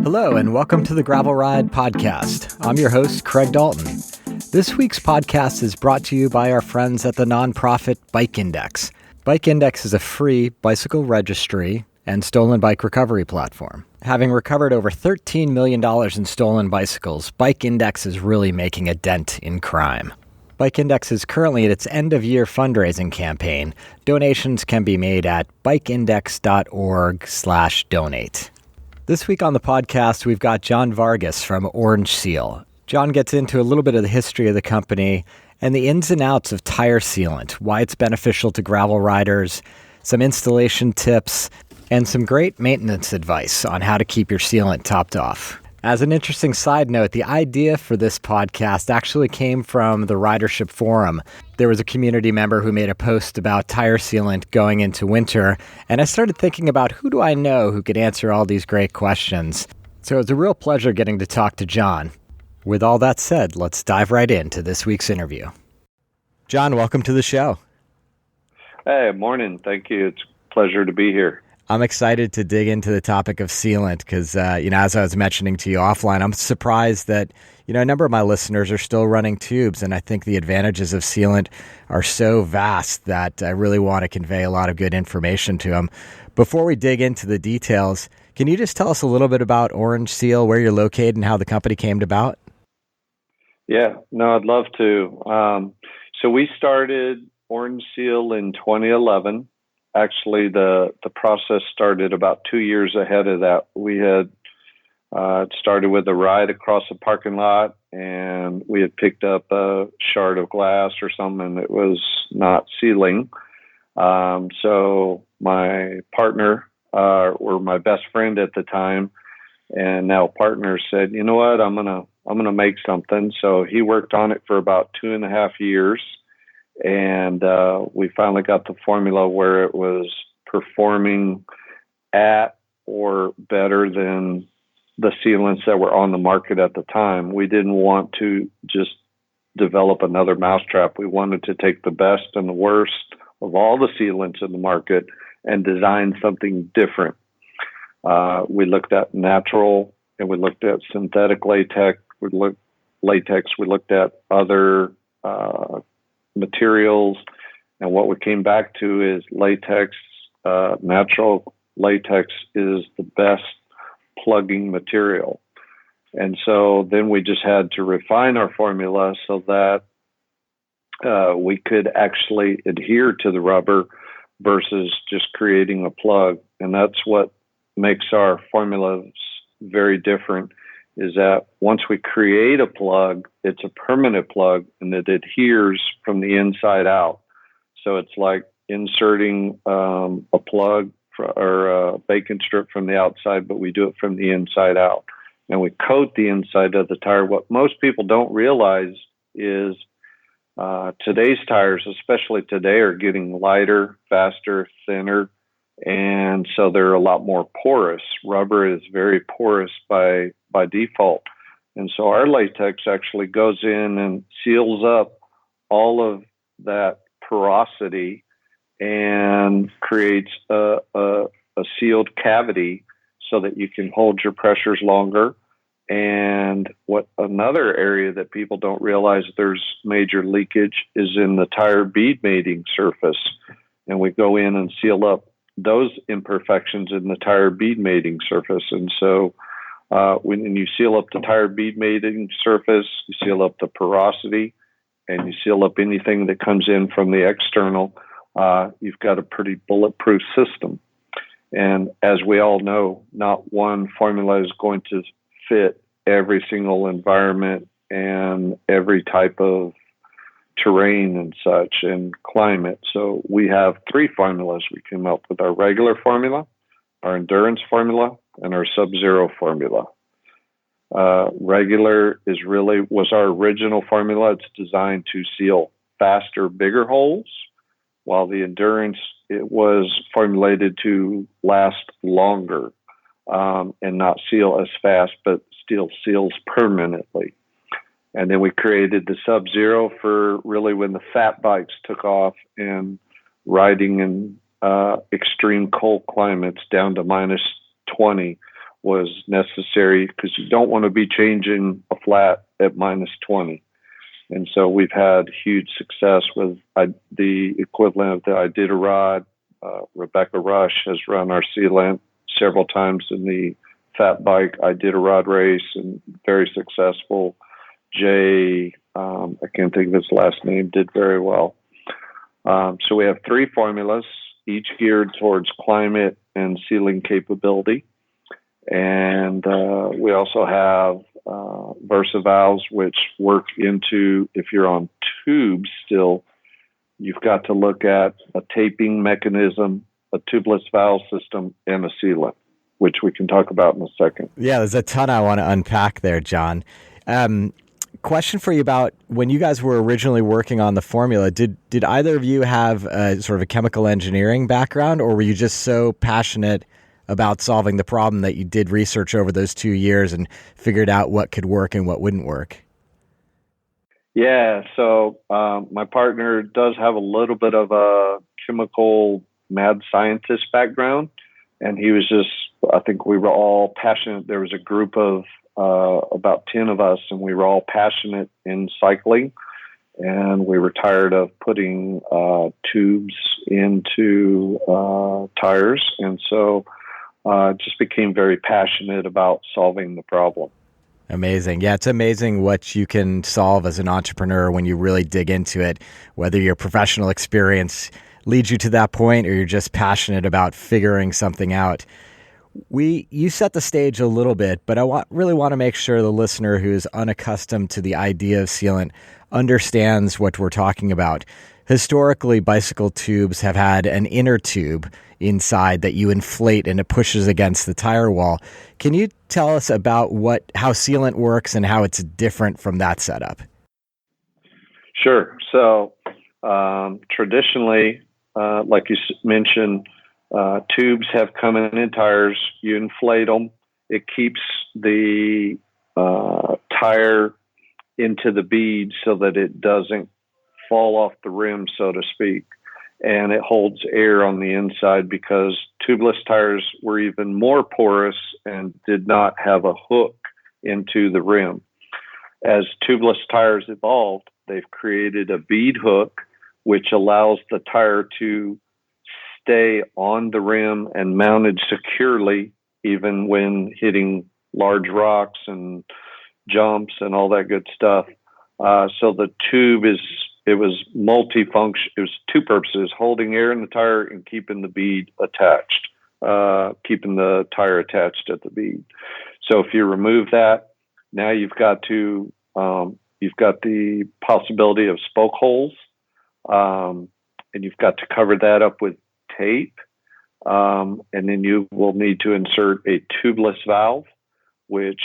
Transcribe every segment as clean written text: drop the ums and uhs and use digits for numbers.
Hello, and welcome to the Gravel Ride Podcast. I'm your host, Craig Dalton. This week's podcast is brought to you by our friends at the nonprofit Bike Index. Bike Index is a free bicycle registry and stolen bike recovery platform. Having recovered over $13 million in stolen bicycles, Bike Index is really making a dent in crime. Bike Index is currently at its end-of-year fundraising campaign. Donations can be made at bikeindex.org/donate. This week on the podcast, we've got John Vargus from Orange Seal. John gets into a little bit of the history of the company and the ins and outs of tire sealant, why it's beneficial to gravel riders, some installation tips, and some great maintenance advice on how to keep your sealant topped off. As an interesting side note, the idea for this podcast actually came from the ridership forum. There was a community member who made a post about tire sealant going into winter, and I started thinking about who do I know who could answer all these great questions. So it was a real pleasure getting to talk to John. With all that said, let's dive right into this week's interview. John, welcome to the show. Hey, morning. Thank you. It's a pleasure to be here. I'm excited to dig into the topic of sealant because, as I was mentioning to you offline, I'm surprised that, a number of my listeners are still running tubes, and I think the advantages of sealant are so vast that I really want to convey a lot of good information to them. Before we dig into the details, can you just tell us a little bit about Orange Seal, where you're located, and how the company came about? Yeah, no, I'd love to. So we started Orange Seal in 2011. Actually, the process started about 2 years ahead of that. We had started with a ride across a parking lot, and we had picked up a shard of glass or something that was not sealing. So my partner, or my best friend at the time, and now partner, said, "You know what? I'm gonna make something." So he worked on it for about 2.5 years. And we finally got the formula where it was performing at or better than the sealants that were on the market at the time. We didn't want to just develop another mousetrap. We wanted to take the best and the worst of all the sealants in the market and design something different. We looked at natural and we looked at synthetic latex. We looked at other materials, and what we came back to is latex. Natural latex is the best plugging material. And so then we just had to refine our formula so that we could actually adhere to the rubber versus just creating a plug. And that's what makes our formulas very different, is that once we create a plug, it's a permanent plug and it adheres from the inside out. So it's like inserting a plug or a bacon strip from the outside, but we do it from the inside out. And we coat the inside of the tire. What most people don't realize is today's tires, especially today, are getting lighter, faster, thinner, and so they're a lot more porous. Rubber is very porous by default. And so our latex actually goes in and seals up all of that porosity and creates a sealed cavity so that you can hold your pressures longer. And what another area that people don't realize there's major leakage is in the tire bead mating surface. And we go in and seal up those imperfections in the tire bead mating surface. And so when you seal up the tire bead mating surface, you seal up the porosity, and you seal up anything that comes in from the external, you've got a pretty bulletproof system. And as we all know, not one formula is going to fit every single environment and every type of terrain and such and climate. So we have 3 formulas. We came up with our regular formula, our endurance formula, and our sub-zero formula. Regular was our original formula. It's designed to seal faster, bigger holes, while the endurance, it was formulated to last longer and not seal as fast, but still seals permanently. And then we created the Sub-Zero for really when the fat bikes took off and riding in extreme cold climates down to minus 20 was necessary because you don't want to be changing a flat at -20. And so we've had huge success with the equivalent of the Iditarod. Rebecca Rush has run our Sealant several times in the fat bike Iditarod race and very successful. Jay, I can't think of his last name, did very well. So we have 3 formulas, each geared towards climate and sealing capability. And we also have Versa valves, which work into, if you're on tubes still, you've got to look at a taping mechanism, a tubeless valve system, and a sealant, which we can talk about in a second. Yeah, there's a ton I want to unpack there, John. Question for you about when you guys were originally working on the formula, did either of you have sort of a chemical engineering background, or were you just so passionate about solving the problem that you did research over those 2 years and figured out what could work and what wouldn't work? Yeah, so my partner does have a little bit of a chemical mad scientist background, and he was just, I think we were all passionate. There was a group of about 10 of us, and we were all passionate in cycling, and we were tired of putting tubes into tires, and so just became very passionate about solving the problem. Amazing. Yeah, it's amazing what you can solve as an entrepreneur when you really dig into it, whether your professional experience leads you to that point or you're just passionate about figuring something out. You set the stage a little bit, but I really want to make sure the listener who's unaccustomed to the idea of sealant understands what we're talking about. Historically, bicycle tubes have had an inner tube inside that you inflate and it pushes against the tire wall. Can you tell us about how sealant works and how it's different from that setup? Sure. So traditionally, like you mentioned, tubes have come in tires. You inflate them. It keeps the tire into the bead so that it doesn't fall off the rim, so to speak. And it holds air on the inside because tubeless tires were even more porous and did not have a hook into the rim. As tubeless tires evolved, they've created a bead hook, which allows the tire to stay on the rim and mounted securely, even when hitting large rocks and jumps and all that good stuff. So the tube it was multifunction. It was 2 purposes: holding air in the tire and keeping the bead attached, keeping the tire attached at the bead. So if you remove that, now you've got the possibility of spoke holes, and you've got to cover that up with tape, and then you will need to insert a tubeless valve, which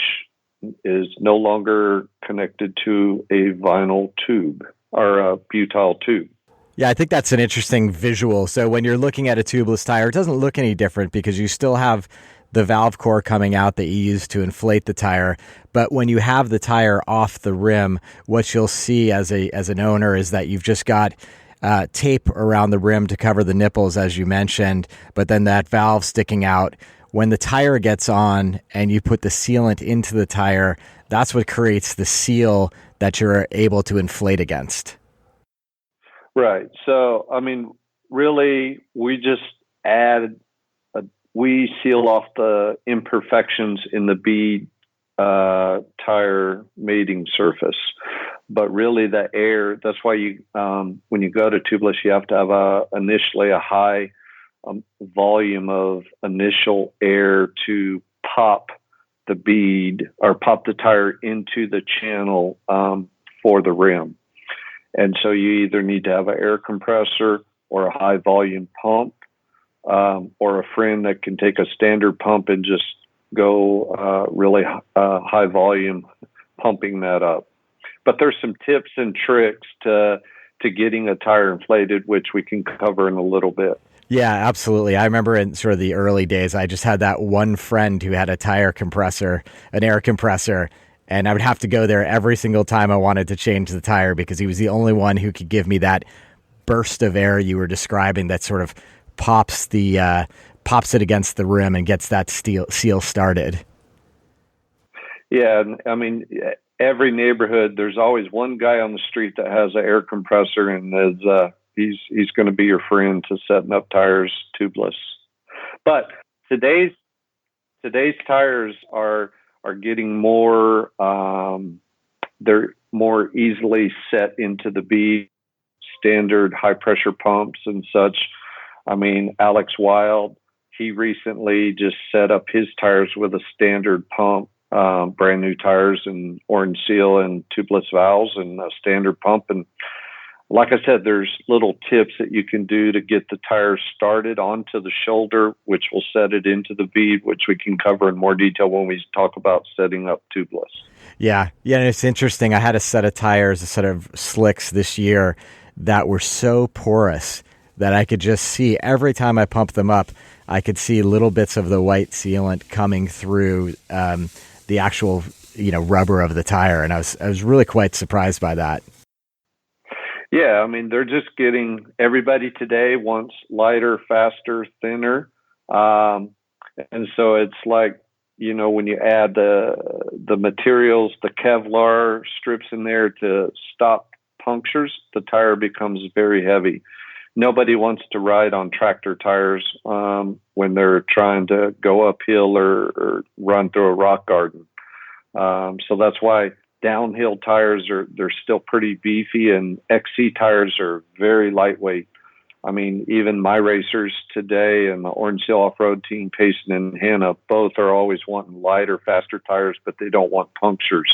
is no longer connected to a vinyl tube or a butyl tube. Yeah, I think that's an interesting visual. So when you're looking at a tubeless tire, it doesn't look any different because you still have the valve core coming out that you use to inflate the tire. But when you have the tire off the rim, what you'll see as an owner is that you've just got tape around the rim to cover the nipples, as you mentioned, but then that valve sticking out. When the tire gets on and you put the sealant into the tire, that's what creates the seal that you're able to inflate against. Right. So, I mean, really, we just we seal off the imperfections in the bead tire mating surface. But really the air, that's why when you go to tubeless, you have to have initially a high volume of initial air to pop the bead or pop the tire into the channel for the rim. And so you either need to have an air compressor or a high volume pump, or a friend that can take a standard pump and just go really high volume pumping that up. But there's some tips and tricks to getting a tire inflated, which we can cover in a little bit. Yeah, absolutely. I remember in sort of the early days, I just had that one friend who had a tire compressor, an air compressor, and I would have to go there every single time I wanted to change the tire because he was the only one who could give me that burst of air you were describing that sort of pops it against the rim and gets that seal started. Yeah, and I mean, every neighborhood, there's always one guy on the street that has an air compressor, and he's going to be your friend to setting up tires tubeless. But today's today's tires are getting more. They're more easily set into the bead, standard high pressure pumps and such. I mean, Alex Wild, he recently just set up his tires with a standard pump, brand new tires and orange seal and tubeless valves and a standard pump. And like I said, there's little tips that you can do to get the tires started onto the shoulder, which will set it into the bead, which we can cover in more detail when we talk about setting up tubeless. Yeah. And it's interesting. I had a set of tires, a set of slicks this year that were so porous that I could just see every time I pumped them up, I could see little bits of the white sealant coming through the actual, rubber of the tire. And I was really quite surprised by that. Yeah, I mean, they're just everybody today wants lighter, faster, thinner. And so it's like, when you add the materials, the Kevlar strips in there to stop punctures, the tire becomes very heavy. Nobody wants to ride on tractor tires when they're trying to go uphill or run through a rock garden. So that's why downhill tires they're still pretty beefy, and XC tires are very lightweight. I mean, even my racers today and the Orange Seal Off-Road team, Payson and Hannah, both are always wanting lighter, faster tires, but they don't want punctures.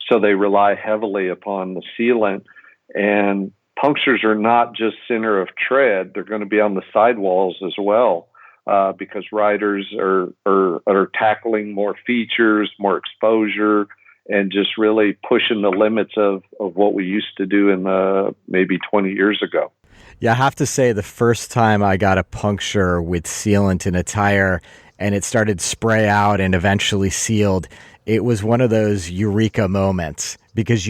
So they rely heavily upon the sealant. And punctures are not just center of tread. They're going to be on the sidewalls as well, because riders are tackling more features, more exposure, and just really pushing the limits of what we used to do in maybe 20 years ago. Yeah, I have to say the first time I got a puncture with sealant in a tire and it started spray out and eventually sealed, it was one of those eureka moments, because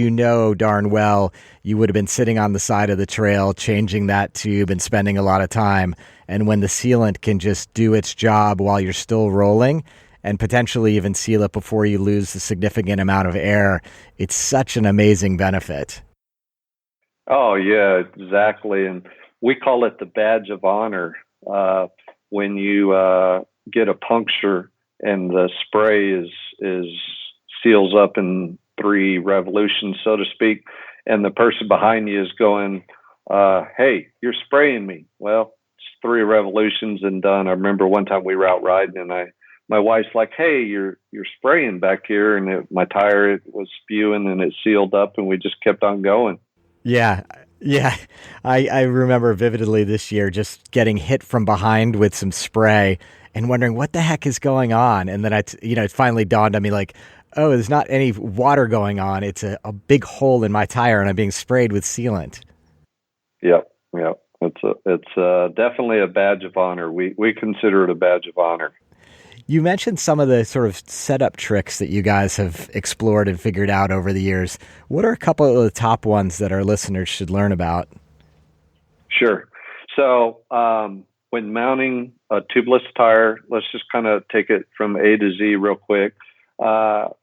darn well you would have been sitting on the side of the trail changing that tube and spending a lot of time. And when the sealant can just do its job while you're still rolling and potentially even seal it before you lose a significant amount of air, it's such an amazing benefit. Oh, yeah, exactly. And we call it the badge of honor when you get a puncture and the spray is seals up in 3 revolutions, so to speak, and the person behind you is going, hey, you're spraying me. Well, it's 3 revolutions and done. I remember one time we were out riding, and my wife's like, hey, you're spraying back here, and my tire was spewing and it sealed up, and we just kept on going. Yeah. I remember vividly this year just getting hit from behind with some spray and wondering what the heck is going on. And then it finally dawned on me, like, oh, there's not any water going on. It's a big hole in my tire and I'm being sprayed with sealant. Yep. It's definitely a badge of honor. We consider it a badge of honor. You mentioned some of the sort of setup tricks that you guys have explored and figured out over the years. What are a couple of the top ones that our listeners should learn about? Sure. So when mounting a tubeless tire, let's just kind of take it from A to Z real quick.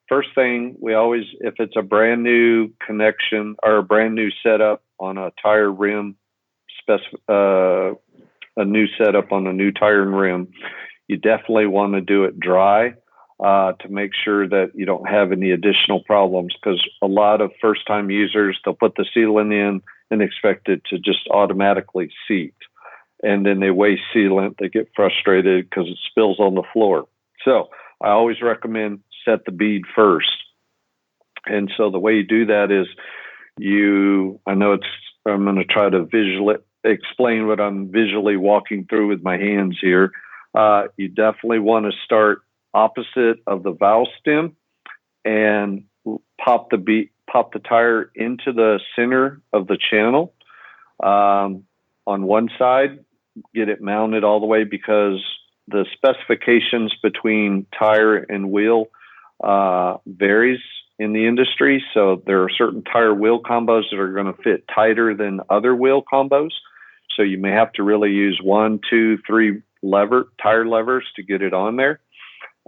First thing, we always, if it's a brand new connection or a brand new setup on a tire rim, a new setup on a new tire and rim, you definitely want to do it dry to make sure that you don't have any additional problems, because a lot of first-time users, they'll put the sealant in and expect it to just automatically seat. And then they waste sealant. They get frustrated because it spills on the floor. So I always recommend set the bead first. And so the way you do that is I'm going to try to visually explain what I'm visually walking through with my hands here. You definitely want to start opposite of the valve stem and pop the tire into the center of the channel on one side, get it mounted all the way, because the specifications between tire and wheel varies in the industry. So there are certain tire wheel combos that are going to fit tighter than other wheel combos. So you may have to really use 1, 2, 3 tire levers to get it on there.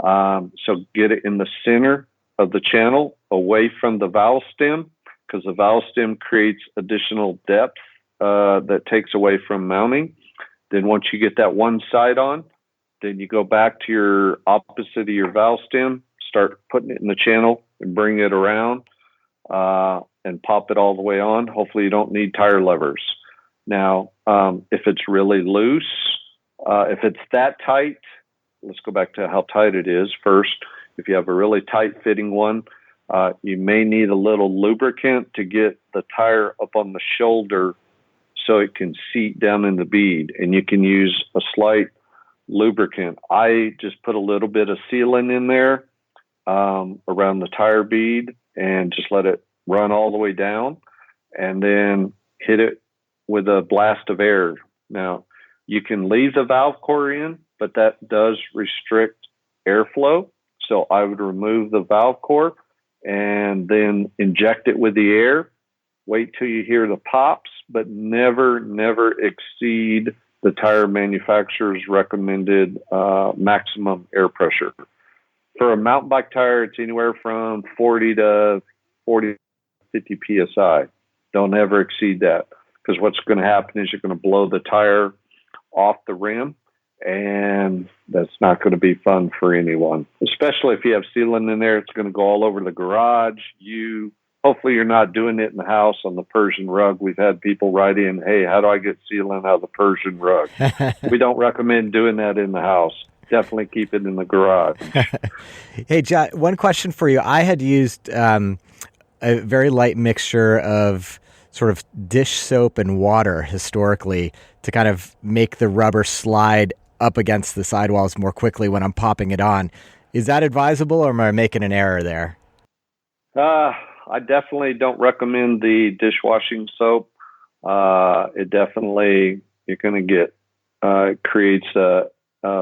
So get it in the center of the channel away from the valve stem, because the valve stem creates additional depth that takes away from mounting. Then once you get that one side on, then you go back to your opposite of your valve stem, start putting it in the channel and bring it around and pop it all the way on. Hopefully you don't need tire levers. Now, if it's really loose, if it's that tight, let's go back to how tight it is first. If you have a really tight fitting one, you may need a little lubricant to get the tire up on the shoulder so it can seat down in the bead, and you can use a slight lubricant. I just put a little bit of sealant in there around the tire bead and just let it run all the way down, and then hit it with a blast of air. Now, you can leave the valve core in, but that does restrict airflow. So I would remove the valve core and then inject it with the air. Wait till you hear the pops, but never exceed the tire manufacturer's recommended maximum air pressure. For a mountain bike tire, it's anywhere from 40 to 50 PSI. Don't ever exceed that, because what's going to happen is you're going to blow the tire off the rim, and that's not going to be fun for anyone, especially if you have sealant in there. It's going to go all over the garage. Hopefully you're not doing it in the house on the Persian rug. We've had people write in, hey, how do I get sealant out of the Persian rug? We don't recommend doing that in the house. Definitely keep it in the garage. Hey, John, one question for you. I had used a very light mixture of sort of dish soap and water historically to kind of make the rubber slide up against the sidewalls more quickly when I'm popping it on. Is that advisable, or am I making an error there? I definitely don't recommend the dishwashing soap. It definitely, you're going to get, creates a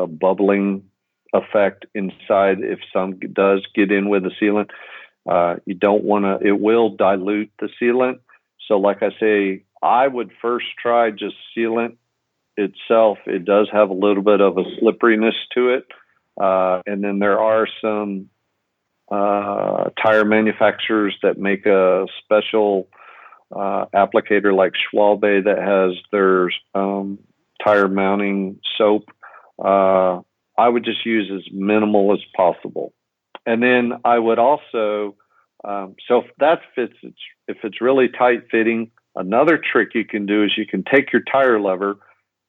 bubbling effect inside if some does get in with the sealant. You don't want to, it will dilute the sealant. So like I say, I would first try just sealant itself. It does have a little bit of a slipperiness to it. And then there are some tire manufacturers that make a special applicator like Schwalbe that has their tire mounting soap. I would just use as minimal as possible. And then I would also, so if that fits, if it's really tight fitting, another trick you can do is you can take your tire lever,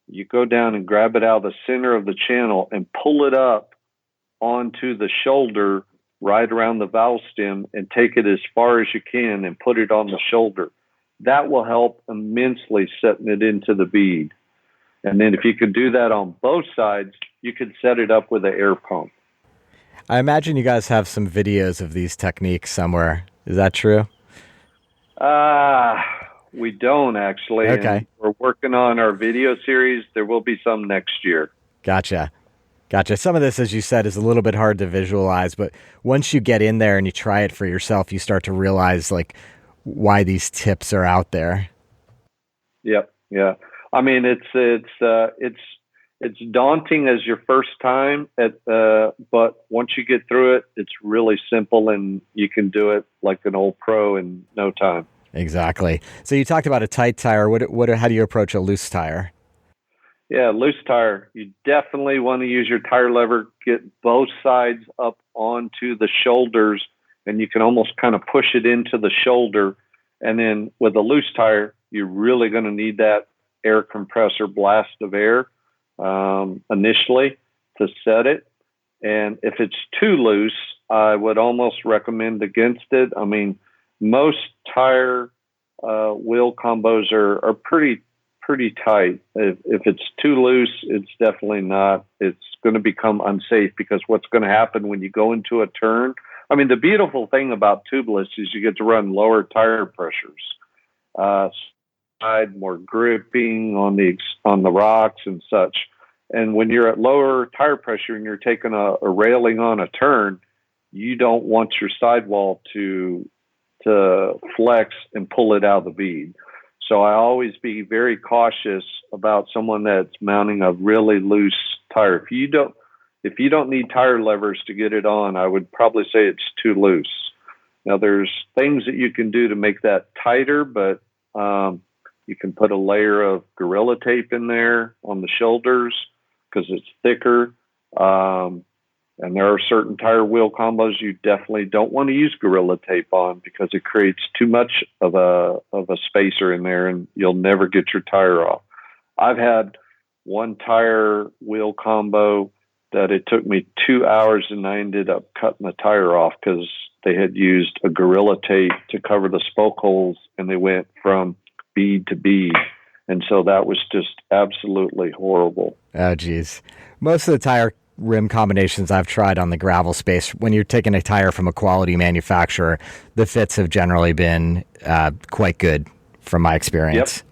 you go down and grab it out of the center of the channel and pull it up onto the shoulder right around the valve stem and take it as far as you can and put it on the shoulder. That will help immensely setting it into the bead. And then if you could do that on both sides, you could set it up with an air pump. I imagine you guys have some videos of these techniques somewhere. Is that true? We don't actually. Okay. And we're working on our video series. There will be some next year. Gotcha. Some of this, as you said, is a little bit hard to visualize, but once you get in there and you try it for yourself, you start to realize like why these tips are out there. Yep. Yeah. I mean, it's daunting as your first time but once you get through it, it's really simple and you can do it like an old pro in no time. Exactly. So you talked about a tight tire. How do you approach a loose tire? Yeah, loose tire. You definitely want to use your tire lever, get both sides up onto the shoulders, and you can almost kind of push it into the shoulder. And then with a loose tire, you're really going to need that air compressor blast of air initially to set it. And if it's too loose, I would almost recommend against it. I mean, most tire wheel combos are pretty tight. If it's too loose, it's definitely not. It's going to become unsafe, because what's going to happen when you go into a turn, I mean, the beautiful thing about tubeless is you get to run lower tire pressures, more gripping on the rocks and such. And when you're at lower tire pressure and you're taking a railing on a turn, you don't want your sidewall to flex and pull it out of the bead. So I always be very cautious about someone that's mounting a really loose tire. if you don't need tire levers to get it on, I would probably say it's too loose. Now, there's things that you can do to make that tighter, but you can put a layer of Gorilla Tape in there on the shoulders because it's thicker. And there are certain tire wheel combos you definitely don't want to use Gorilla Tape on because it creates too much of a spacer in there, and you'll never get your tire off. I've had one tire wheel combo that it took me 2 hours, and I ended up cutting the tire off because they had used a Gorilla Tape to cover the spoke holes, and they went from bead to bead. And so that was just absolutely horrible. Oh, geez. Most of the tire rim combinations I've tried on the gravel space, when you're taking a tire from a quality manufacturer, the fits have generally been quite good from my experience. Yep,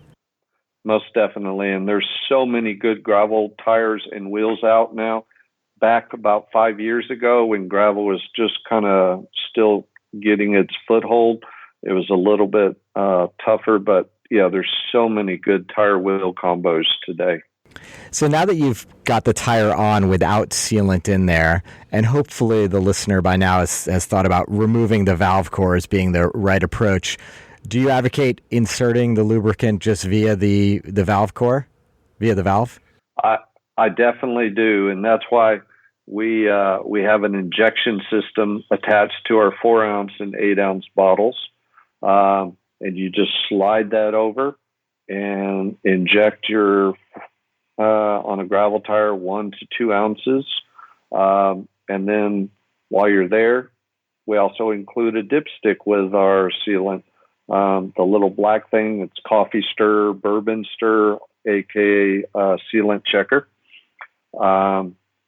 most definitely. And there's so many good gravel tires and wheels out now. Back about 5 years ago, when gravel was just kind of still getting its foothold, it was a little bit tougher. But yeah, there's so many good tire wheel combos today. So now that you've got the tire on without sealant in there, and hopefully the listener by now has thought about removing the valve core as being the right approach, do you advocate inserting the lubricant just via the valve core, via the valve? I definitely do, and that's why we have an injection system attached to our 4-ounce and 8-ounce bottles, and you just slide that over and inject your on a gravel tire 1 to 2 ounces, and then while you're there, we also include a dipstick with our sealant. The little black thing, it's coffee stir, bourbon stir, aka sealant checker.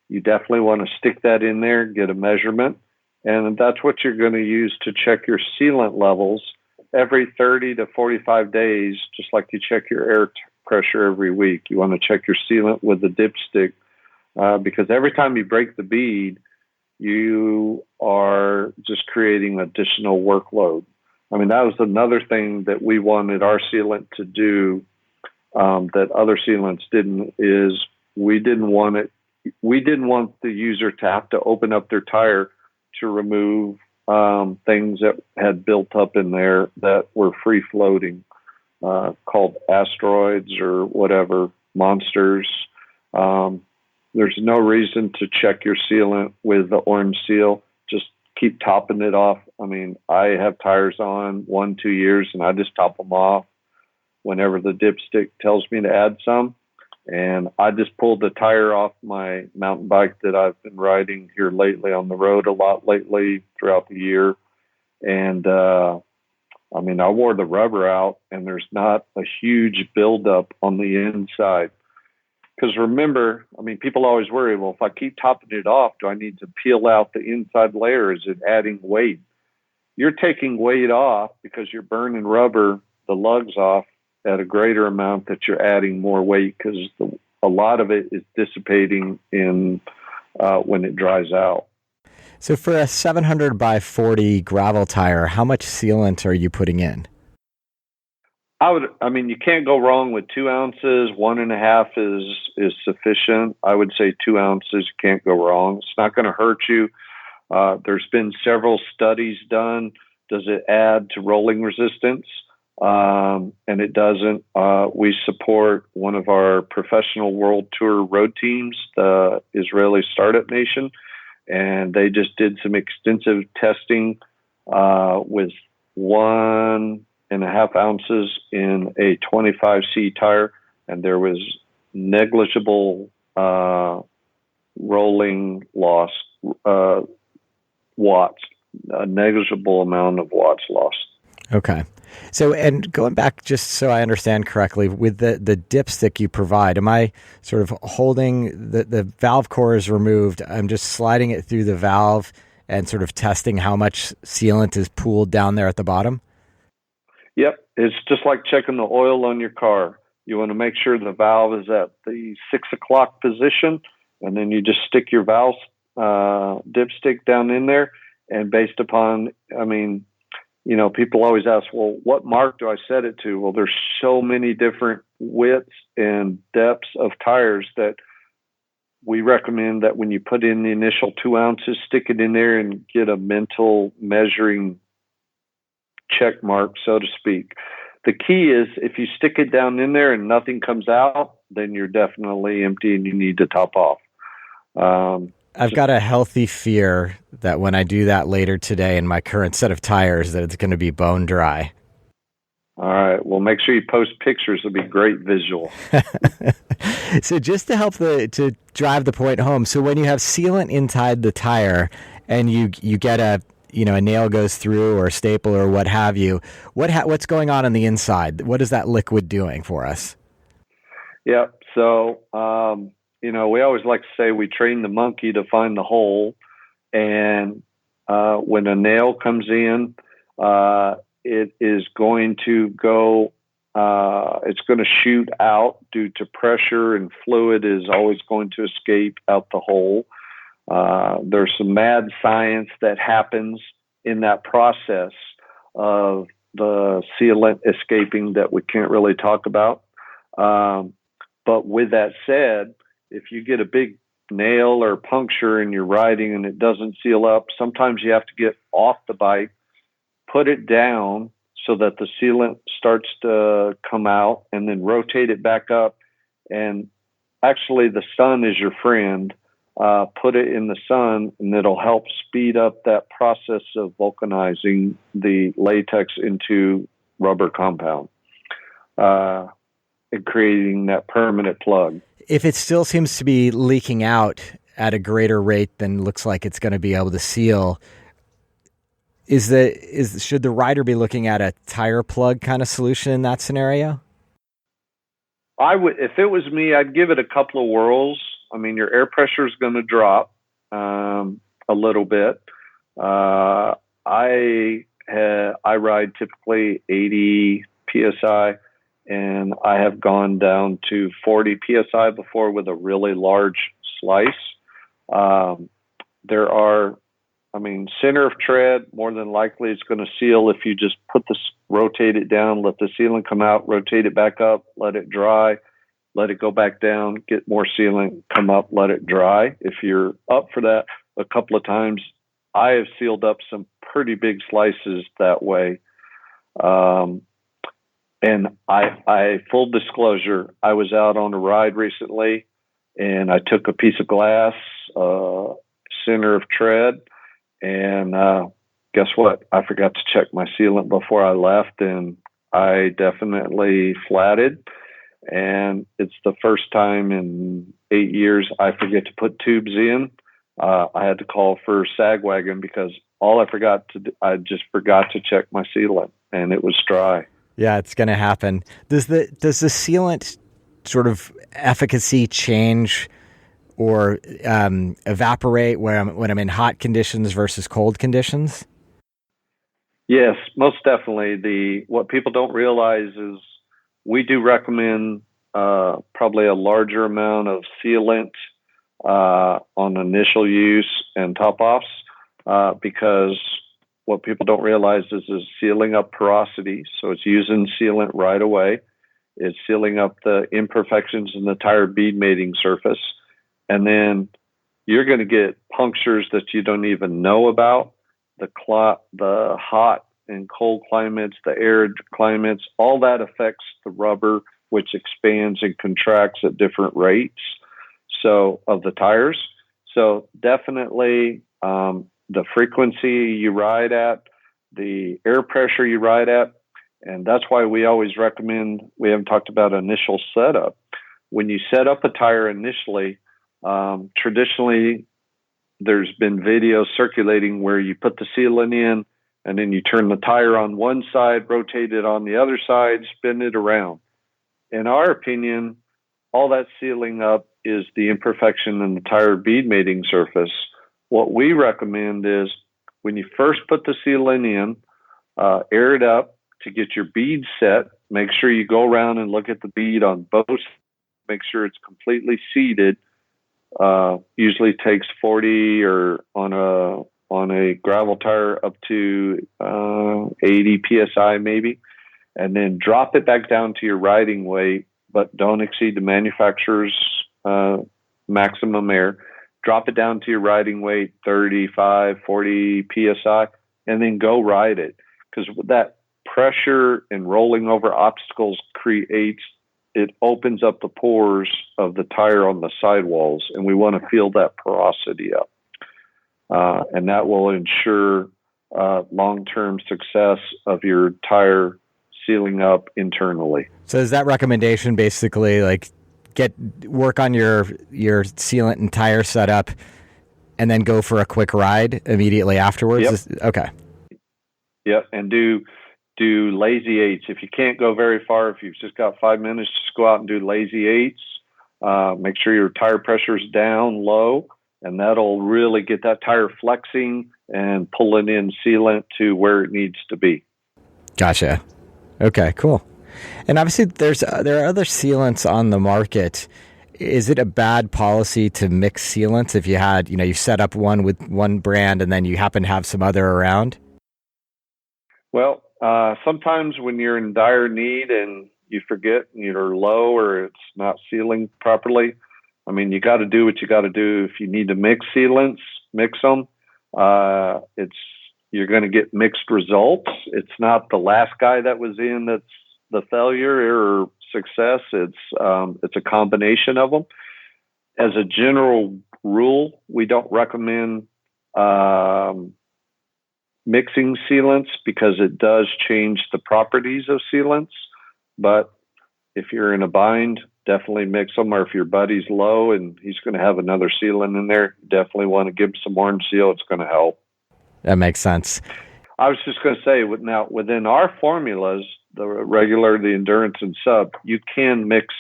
You definitely want to stick that in there, get a measurement, and that's what you're going to use to check your sealant levels every 30 to 45 days, just like you check your air pressure every week. You want to check your sealant with the dipstick because every time you break the bead, you are just creating additional workload. I mean, that was another thing that we wanted our sealant to do that other sealants didn't, is we didn't want the user to have to open up their tire to remove things that had built up in there that were free floating, called asteroids or whatever, monsters. There's no reason to check your sealant with the orange seal. Just keep topping it off. I mean, I have tires on 1-2 years, and I just top them off whenever the dipstick tells me to add some. And I just pulled the tire off my mountain bike that I've been riding here lately on the road a lot lately throughout the year. And I mean, I wore the rubber out, and there's not a huge buildup on the inside. Because remember, I mean, people always worry, well, if I keep topping it off, do I need to peel out the inside layer? Is it adding weight? You're taking weight off because you're burning rubber, the lugs off, at a greater amount that you're adding more weight because a lot of it is dissipating in when it dries out. So for a 700 by 40 gravel tire, how much sealant are you putting in? I mean, you can't go wrong with 2 ounces. 1.5 is sufficient. I would say 2 ounces, you can't go wrong. It's not going to hurt you. There's been several studies done. Does it add to rolling resistance? And it doesn't. We support one of our professional world tour road teams, the Israeli Startup Nation, and they just did some extensive testing with 1.5 ounces in a 25C tire, and there was negligible rolling loss, watts, a negligible amount of watts lost. Okay. So, and going back, just so I understand correctly, with the dipstick you provide, am I sort of holding the valve core is removed, I'm just sliding it through the valve and sort of testing how much sealant is pooled down there at the bottom? Yep. It's just like checking the oil on your car. You want to make sure the valve is at the 6 o'clock position, and then you just stick your valve dipstick down in there, and based upon, I mean, you know, people always ask, well, what mark do I set it to? Well, there's so many different widths and depths of tires that we recommend that when you put in the initial 2 ounces, stick it in there and get a mental measuring check mark, so to speak. The key is if you stick it down in there and nothing comes out, then you're definitely empty and you need to top off. I've got a healthy fear that when I do that later today in my current set of tires, that it's going to be bone dry. All right. Well, make sure you post pictures. It'll be great visual. So just to help to drive the point home. So when you have sealant inside the tire and you get a nail goes through or a staple or what have you, what's going on the inside? What is that liquid doing for us? Yeah. So, we always like to say we train the monkey to find the hole. And when a nail comes in, it is going to go, it's going to shoot out due to pressure, and fluid is always going to escape out the hole. There's some mad science that happens in that process of the sealant escaping that we can't really talk about. But with that said, if you get a big nail or puncture in your riding and it doesn't seal up, sometimes you have to get off the bike, put it down so that the sealant starts to come out, and then rotate it back up. And actually, the sun is your friend. Put it in the sun, and it'll help speed up that process of vulcanizing the latex into rubber compound and creating that permanent plug. If it still seems to be leaking out at a greater rate than looks like it's going to be able to seal, should the rider be looking at a tire plug kind of solution in that scenario? I would, if it was me, I'd give it a couple of whirls. I mean, your air pressure is going to drop a little bit. I ride typically 80 psi, and I have gone down to 40 psi before with a really large slice. Center of tread, more than likely it's going to seal if you just rotate it down, let the sealant come out, rotate it back up, let it dry, let it go back down, get more sealant, come up, let it dry. If you're up for that, a couple of times I have sealed up some pretty big slices that way. And I full disclosure, I was out on a ride recently and I took a piece of glass, center of tread, and guess what? I forgot to check my sealant before I left, and I definitely flatted. And it's the first time in 8 years I forget to put tubes in. I had to call for Sagwagon because I just forgot to check my sealant, and it was dry. Yeah, it's going to happen. Does the sealant sort of efficacy change or evaporate when I'm in hot conditions versus cold conditions? Yes, most definitely. What people don't realize is we do recommend probably a larger amount of sealant on initial use and top-offs because what people don't realize is sealing up porosity. So it's using sealant right away. It's sealing up the imperfections in the tire bead mating surface. And then you're going to get punctures that you don't even know about. The hot and cold climates, the arid climates, all that affects the rubber, which expands and contracts at different rates of the tires. So definitely the frequency you ride at, the air pressure you ride at, and that's why we always recommend, we haven't talked about initial setup. When you set up a tire initially, traditionally there's been videos circulating where you put the sealant in and then you turn the tire on one side, rotate it on the other side, spin it around. In our opinion, all that sealing up is the imperfection in the tire bead mating surface. What we recommend is when you first put the sealant in, air it up to get your bead set. Make sure you go around and look at the bead on both. Make sure it's completely seated. Usually takes 40 or on a gravel tire up to 80 psi maybe, and then drop it back down to your riding weight, but don't exceed the manufacturer's maximum air, drop it down to your riding weight, 35, 40 PSI, and then go ride it. Because that pressure and rolling over obstacles it opens up the pores of the tire on the sidewalls, and we want to feel that porosity up. And that will ensure long-term success of your tire sealing up internally. So is that recommendation basically like work on your sealant and tire setup and then go for a quick ride immediately afterwards? Yep. Okay. Yep, and do lazy eights. If you can't go very far, if you've just got 5 minutes, just go out and do lazy eights. Make sure your tire pressure is down low, and that'll really get that tire flexing and pulling in sealant to where it needs to be. Gotcha. Okay, cool. And obviously there are other sealants on the market. Is it a bad policy to mix sealants if you had, you set up one with one brand and then you happen to have some other around? Well, sometimes when you're in dire need and you forget you're low or it's not sealing properly, I mean, you got to do what you got to do. If you need to mix sealants, mix them. You're going to get mixed results. It's not the last guy that was in that's the failure or success. It's a combination of them. As a general rule, we don't recommend mixing sealants because it does change the properties of sealants. But if you're in a bind, definitely mix them. Or if your buddy's low and he's going to have another sealant in there, definitely want to give him some orange seal. It's going to help. That makes sense. I was just going to say, now within our formulas, the regular, the endurance, and sub, you can mix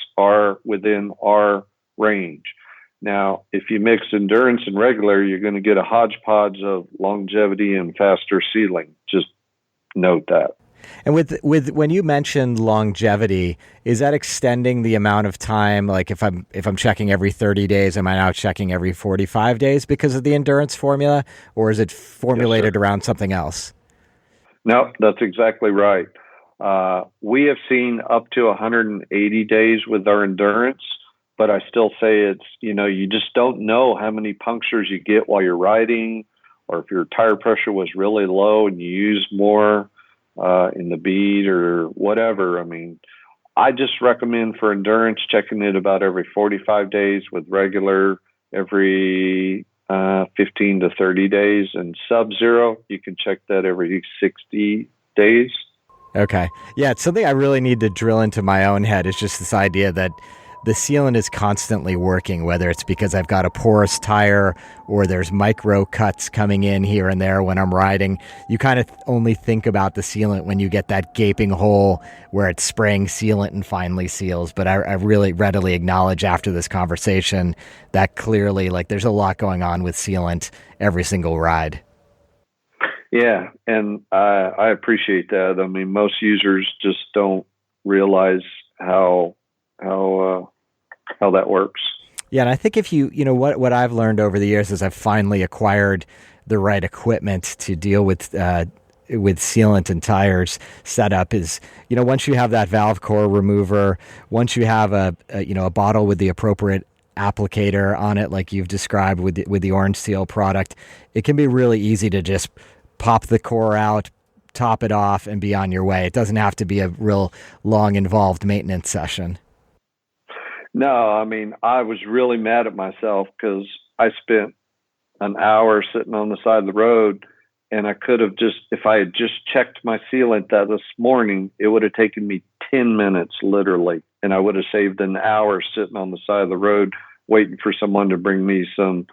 within our range. Now, if you mix endurance and regular, you're going to get a hodgepodge of longevity and faster sealing. Just note that. And with when you mentioned longevity, is that extending the amount of time? Like if I'm checking every 30 days, am I now checking every 45 days because of the endurance formula, or is it formulated around something else? No, that's exactly right. We have seen up to 180 days with our endurance, but I still say it's, you just don't know how many punctures you get while you're riding, or if your tire pressure was really low and you use more in the bead or whatever. I mean, I just recommend for endurance checking it about every 45 days, with regular every 15 to 30 days, and sub-zero, you can check that every 60 days. Okay. Yeah, it's something I really need to drill into my own head. It's just this idea that the sealant is constantly working, whether it's because I've got a porous tire or there's micro cuts coming in here and there when I'm riding. You kind of only think about the sealant when you get that gaping hole where it's spraying sealant and finally seals. But I really readily acknowledge after this conversation that clearly, there's a lot going on with sealant every single ride. Yeah, and I appreciate that. I mean, most users just don't realize how that works. Yeah, and I think if what I've learned over the years is I've finally acquired the right equipment to deal with sealant and tires setup is, once you have that valve core remover, once you have a bottle with the appropriate applicator on it, like you've described with the Orange Seal product, it can be really easy to just pop the core out, top it off, and be on your way. It doesn't have to be a real long, involved maintenance session. No, I mean, I was really mad at myself because I spent an hour sitting on the side of the road, and I could have if I had just checked my sealant this morning, it would have taken me 10 minutes, literally, and I would have saved an hour sitting on the side of the road waiting for someone to bring me some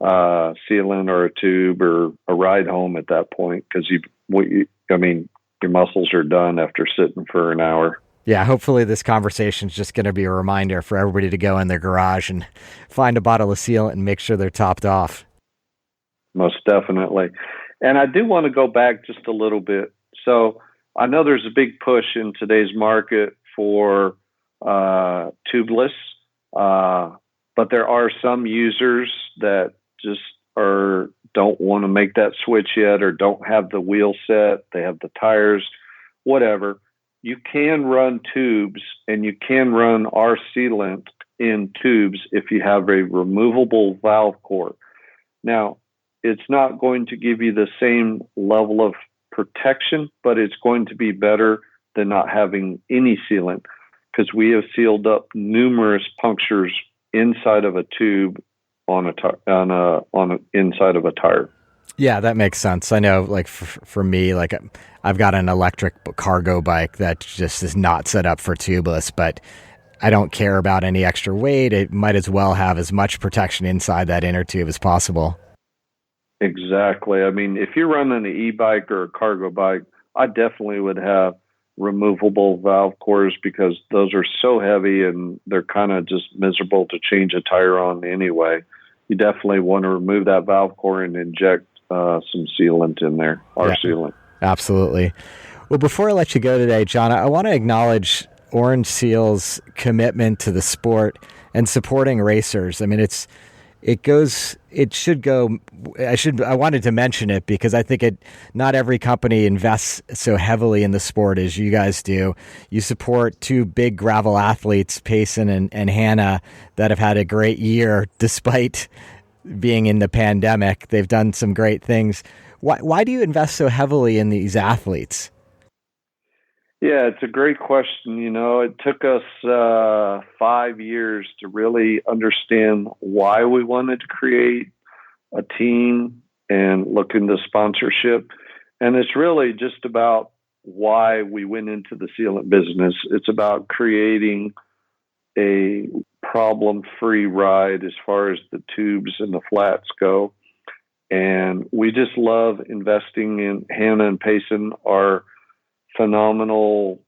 sealant or a tube or a ride home at that point, because your muscles are done after sitting for an hour. Yeah, hopefully this conversation is just going to be a reminder for everybody to go in their garage and find a bottle of sealant and make sure they're topped off. Most definitely. And I do want to go back just a little bit. So I know there's a big push in today's market for tubeless, but there are some users that just don't want to make that switch yet, or don't have the wheel set, they have the tires, whatever. You can run tubes, and you can run our sealant in tubes if you have a removable valve core. Now, it's not going to give you the same level of protection, but it's going to be better than not having any sealant, because we have sealed up numerous punctures inside of a tube on inside of a tire. Yeah, that makes sense. I know, like for me, like I've got an electric cargo bike that just is not set up for tubeless, but I don't care about any extra weight. It might as well have as much protection inside that inner tube as possible. Exactly. I mean, if you're running an e-bike or a cargo bike, I definitely would have removable valve cores, because those are so heavy and they're kind of just miserable to change a tire on anyway. You definitely want to remove that valve core and inject some sealant in there, sealant. Absolutely. Well, before I let you go today, John, I want to acknowledge Orange Seal's commitment to the sport and supporting racers. I mean, I wanted to mention it because I think not every company invests so heavily in the sport as you guys do. You support two big gravel athletes, Payson and Hannah, that have had a great year despite being in the pandemic. They've done some great things. Why do you invest so heavily in these athletes? Yeah, it's a great question. It took us 5 years to really understand why we wanted to create a team and look into sponsorship. And it's really just about why we went into the sealant business. It's about creating a problem-free ride as far as the tubes and the flats go. And we just love investing in Hannah and Payson. Are phenomenal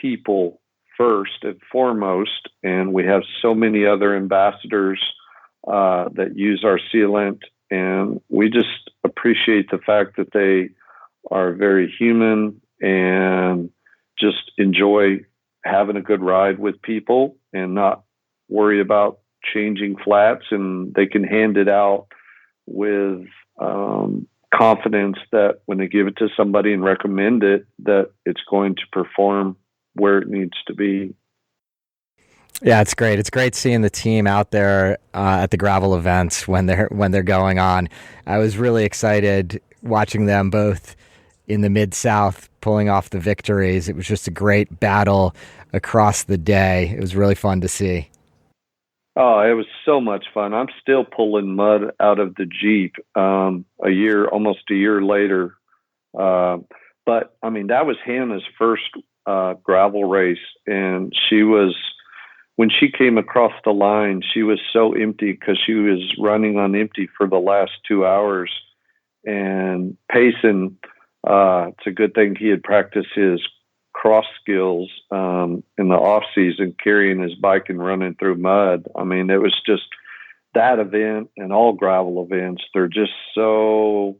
people first and foremost, and we have so many other ambassadors that use our sealant, and we just appreciate the fact that they are very human and just enjoy having a good ride with people and not worry about changing flats, and they can hand it out with confidence that when they give it to somebody and recommend it, that it's going to perform where it needs to be. Yeah, it's great. It's great seeing the team out there at the gravel events when they're going on. I was really excited watching them both in the Mid-South pulling off the victories. It was just a great battle across the day. It was really fun to see. Oh, it was so much fun. I'm still pulling mud out of the Jeep almost a year later. But I mean, that was Hannah's first gravel race. And when she came across the line, she was so empty because she was running on empty for the last 2 hours. And Payson, it's a good thing he had practiced his cross skills in the off season, carrying his bike and running through mud. I mean, it was just that event, and all gravel events. They're just so.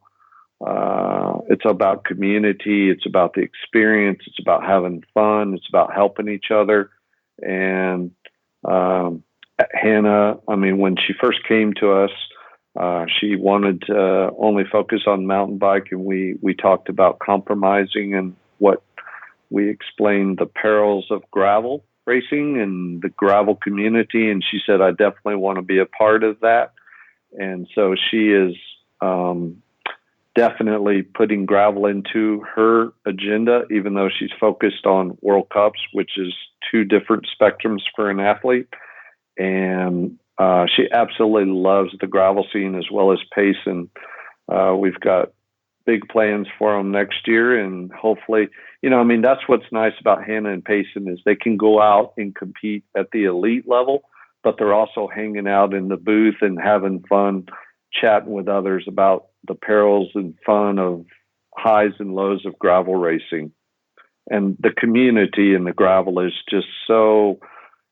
It's about community. It's about the experience. It's about having fun. It's about helping each other. And Hannah, I mean, when she first came to us, she wanted to only focus on mountain bike, and we talked about compromising and what. We explained the perils of gravel racing and the gravel community, and she said, I definitely want to be a part of that. And so she is definitely putting gravel into her agenda, even though she's focused on World Cups, which is two different spectrums for an athlete. And she absolutely loves the gravel scene as well as Payson. We've got big plans for them next year, and hopefully, I mean, that's what's nice about Hannah and Payson is they can go out and compete at the elite level, but they're also hanging out in the booth and having fun, chatting with others about the perils and fun of highs and lows of gravel racing. And the community in the gravel is just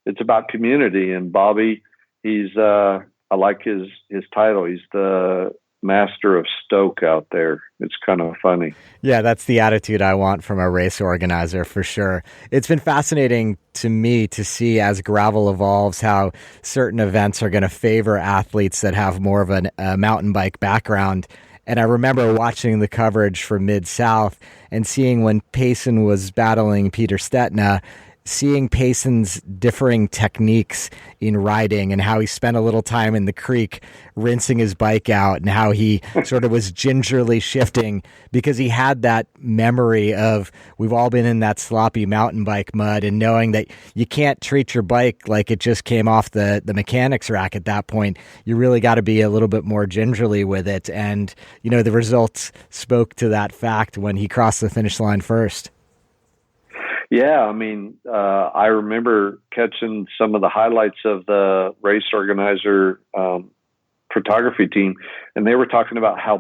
it's about community. And Bobby, I like his title. He's the master of stoke out there. It's kind of funny. Yeah, that's the attitude I want from a race organizer for sure. It's been fascinating to me to see as gravel evolves how certain events are going to favor athletes that have more of a mountain bike background. And I remember watching the coverage for Mid-South and seeing when Payson was battling Peter Stetina, seeing Payson's differing techniques in riding and how he spent a little time in the creek rinsing his bike out and how he sort of was gingerly shifting because he had that memory of we've all been in that sloppy mountain bike mud and knowing that you can't treat your bike like it just came off the mechanics rack at that point. You really got to be a little bit more gingerly with it. And, the results spoke to that fact when he crossed the finish line first. Yeah, I remember catching some of the highlights of the race organizer photography team, and they were talking about how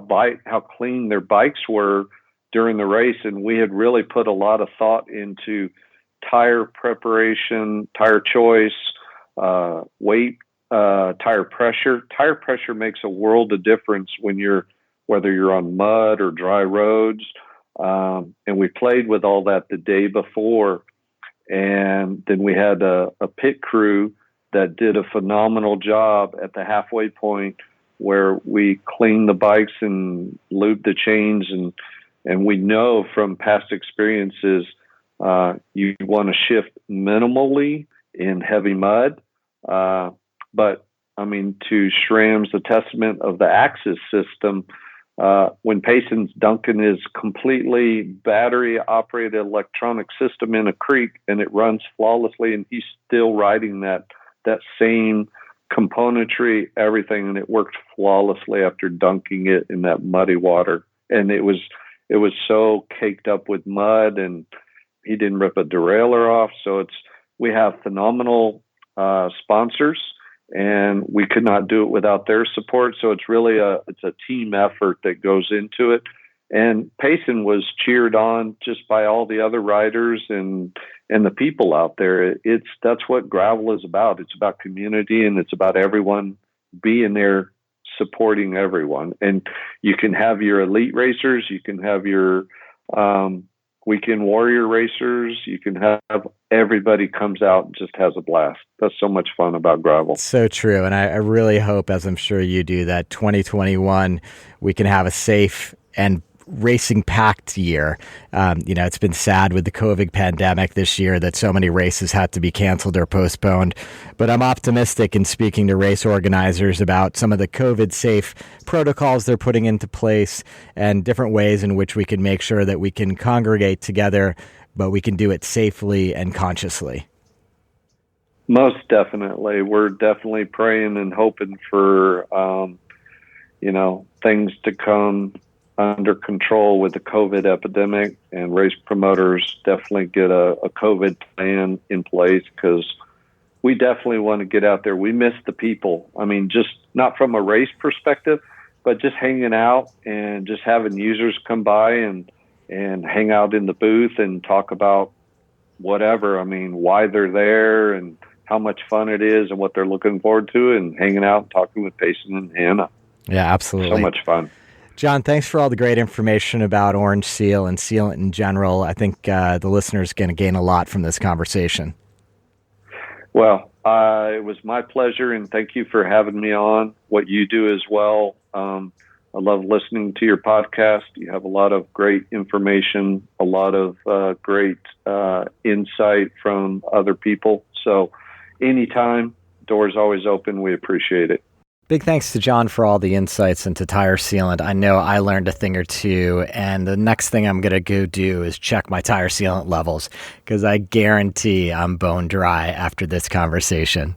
clean their bikes were during the race, and we had really put a lot of thought into tire preparation, tire choice, weight, tire pressure. Tire pressure makes a world of difference whether you're on mud or dry roads. And we played with all that the day before. And then we had a pit crew that did a phenomenal job at the halfway point where we cleaned the bikes and lubed the chains. And we know from past experiences, you want to shift minimally in heavy mud. But to SRAM's, the testament of the Axis system, when Payson's dunking his completely battery-operated electronic system in a creek and it runs flawlessly, and he's still riding that same componentry, everything, and it worked flawlessly after dunking it in that muddy water. And it was so caked up with mud, and he didn't rip a derailleur off. So we have phenomenal sponsors, and we could not do it without their support. So it's really it's a team effort that goes into it. And Payson was cheered on just by all the other riders and the people out there. That's what gravel is about. It's about community, and it's about everyone being there supporting everyone. And you can have your elite racers, you can have your weekend warrior racers, you can have everybody comes out and just has a blast. That's so much fun about gravel. So true. And I really hope, as I'm sure you do, that 2021 we can have a safe and racing packed year. It's been sad with the COVID pandemic this year that so many races had to be canceled or postponed, but I'm optimistic in speaking to race organizers about some of the COVID safe protocols they're putting into place and different ways in which we can make sure that we can congregate together, but we can do it safely and consciously. Most definitely. We're definitely praying and hoping for, things to come under control with the COVID epidemic, and race promoters definitely get a COVID plan in place, because we definitely want to get out there. We miss the people. Just not from a race perspective, but just hanging out and just having users come by and hang out in the booth and talk about whatever. Why they're there and how much fun it is and what they're looking forward to, and hanging out and talking with Payson and Hannah. Yeah, absolutely. So much fun. John, thanks for all the great information about Orange Seal and Sealant in general. I think the listeners are going to gain a lot from this conversation. Well, it was my pleasure, and thank you for having me on. What you do as well. I love listening to your podcast. You have a lot of great information, a lot of great insight from other people. So anytime, door's always open. We appreciate it. Big thanks to John for all the insights into tire sealant. I know I learned a thing or two, and the next thing I'm going to go do is check my tire sealant levels, because I guarantee I'm bone dry after this conversation.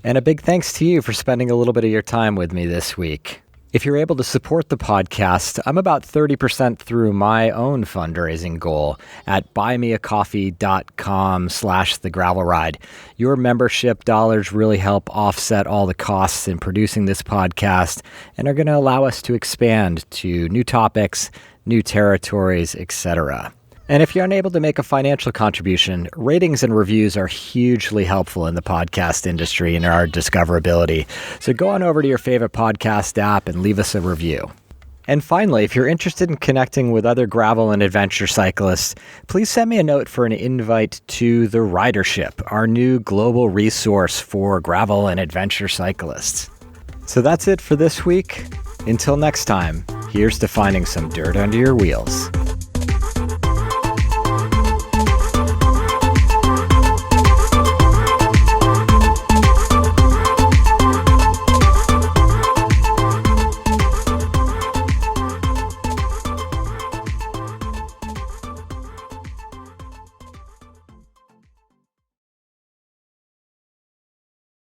And a big thanks to you for spending a little bit of your time with me this week. If you're able to support the podcast, I'm about 30% through my own fundraising goal at buymeacoffee.com/thegravelride. Your membership dollars really help offset all the costs in producing this podcast and are going to allow us to expand to new topics, new territories, etc. And if you're unable to make a financial contribution, ratings and reviews are hugely helpful in the podcast industry and our discoverability. So go on over to your favorite podcast app and leave us a review. And finally, if you're interested in connecting with other gravel and adventure cyclists, please send me a note for an invite to the Ridership, our new global resource for gravel and adventure cyclists. So that's it for this week. Until next time, here's to finding some dirt under your wheels.